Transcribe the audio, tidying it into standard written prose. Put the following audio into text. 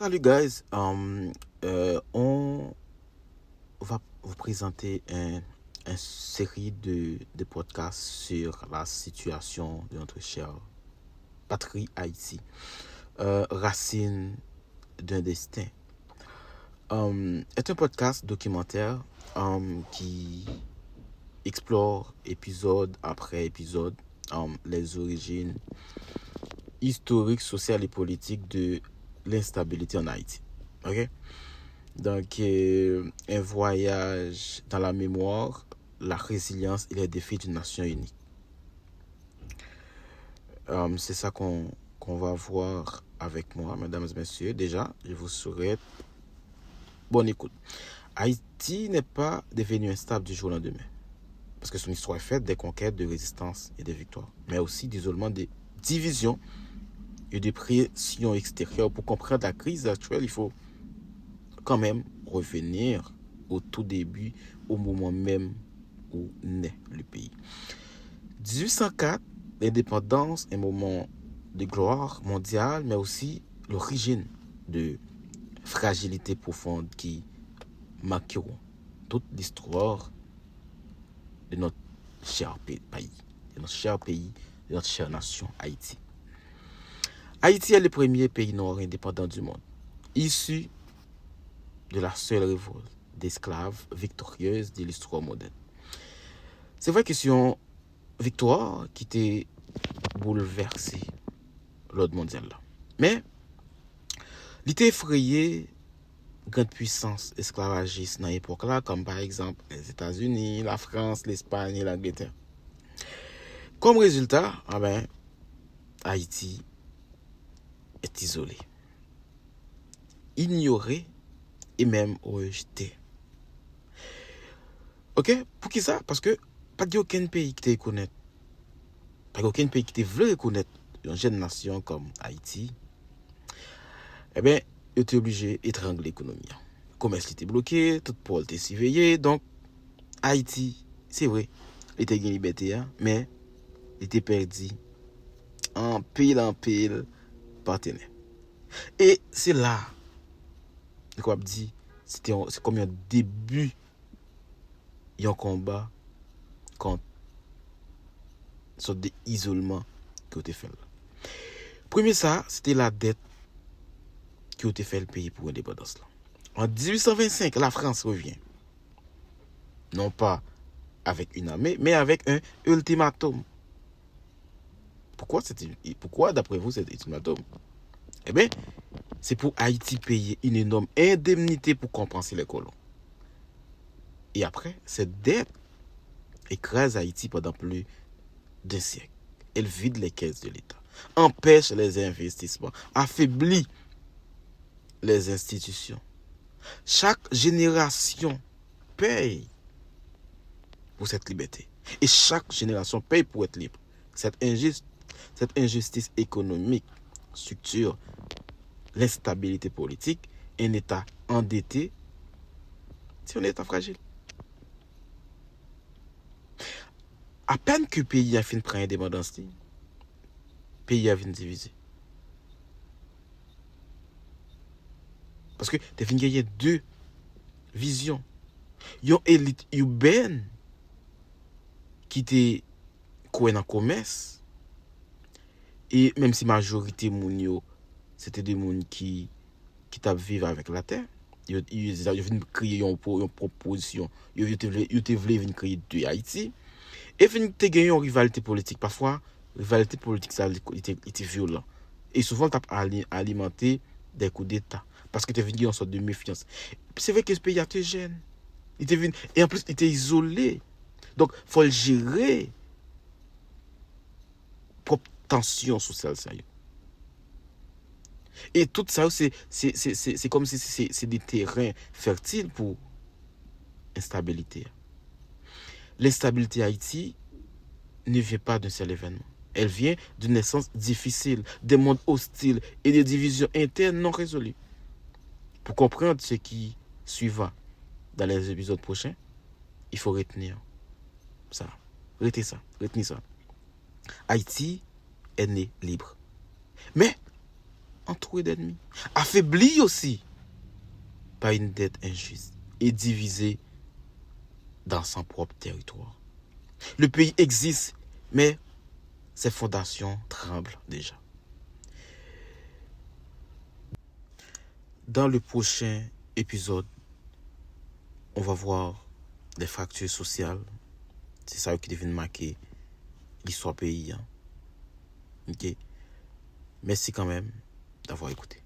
Salut guys, on va vous présenter une série de podcasts sur la situation de notre chère patrie Haïti, racine d'un destin. Est un podcast documentaire qui explore épisode après épisode les origines historiques, sociales et politiques de l'instabilité en Haïti. Ok? Donc, un voyage dans la mémoire, la résilience et les défis d'une nation unique. C'est ça qu'on va voir avec moi, mesdames et messieurs. Déjà, je vous souhaite bonne écoute. Haïti n'est pas devenu instable du jour au lendemain, parce que son histoire est faite des conquêtes, de résistance et des victoires, mais aussi d'isolement, des divisions et de pressions extérieures. Pour comprendre la crise actuelle, il faut quand même revenir au tout début, au moment même où naît le pays. 1804, l'indépendance, un moment de gloire mondiale, mais aussi l'origine de fragilité profonde qui marqueront toute l'histoire de notre cher pays, de notre chère nation Haïti. Haïti est le premier pays noir indépendant du monde, issu de la seule révolte d'esclaves victorieuse de l'histoire moderne. C'est vrai que c'est une victoire qui était bouleversée l'ordre mondial là. Mais il était effrayé grande puissance esclavagiste dans l'époque là, comme par exemple les États-Unis, la France, l'Espagne et l'Angleterre. Comme résultat, Haïti est isolé, ignoré et même rejeté. Ok? Pour qui ça? Parce que pas aucun pays qui te connaît. Pas aucun pays qui te veut reconnaître une jeune nation comme Haïti. Eh bien, il était obligé d'étrangler l'économie. Le commerce était bloqué, tout pôle était surveillé. Donc, Haïti, c'est vrai, il était en liberté, mais il était perdu en pile partenaire. Et c'est là, quoi dit, c'est comme un début d'un combat contre une sorte d'isolement qui a été fait. Premier ça, c'était la dette qui a été fait le pays pour l'indépendance. En 1825, la France revient. Non pas avec une armée, mais avec un ultimatum. Pourquoi d'après vous, cet ultimatum? Eh bien, c'est pour Haïti payer une énorme indemnité pour compenser les colons. Et après, cette dette écrase Haïti pendant plus d'un siècle. Elle vide les caisses de l'État, empêche les investissements, affaiblit les institutions. Chaque génération paye pour cette liberté. Et chaque génération paye pour être libre. Cette injustice économique structure l'instabilité politique. Un État endetté, c'est un État fragile. À peine que le pays a fini de prendre indépendance, le pays a fini de diviser. Parce que il y a deux visions. Il y a une élite urbaine qui était dans le commerce. Et même si la majorité moun c'était des gens qui vivent avec la terre, ils viennent créer une proposition. Ils viennent créer de Haïti. Et ils viennent gagner une rivalité politique. Parfois, la rivalité politique ça était violent. Et souvent, ça a alimenté des coups d'État. Parce que tu viens une sorte de méfiance. C'est vrai que ce pays a été jeune. Et en plus, il était isolé. Donc, il faut le gérer. Propre tension sociale. Et tout ça, c'est comme si c'est des terrains fertiles pour instabilité. L'instabilité Haïti ne vient pas d'un seul événement. Elle vient d'une naissance difficile, des mondes hostiles et des divisions internes non résolues. Pour comprendre ce qui suivra dans les épisodes prochains, il faut retenir ça. Retenez ça. Haïti est né libre. Mais entouré d'ennemis, affaibli aussi par une dette injuste et divisé dans son propre territoire. Le pays existe, mais ses fondations tremblent déjà. Dans le prochain épisode, on va voir les fractures sociales. C'est ça qui devient marquer l'histoire pays. Ok. Merci quand même d'avoir écouté.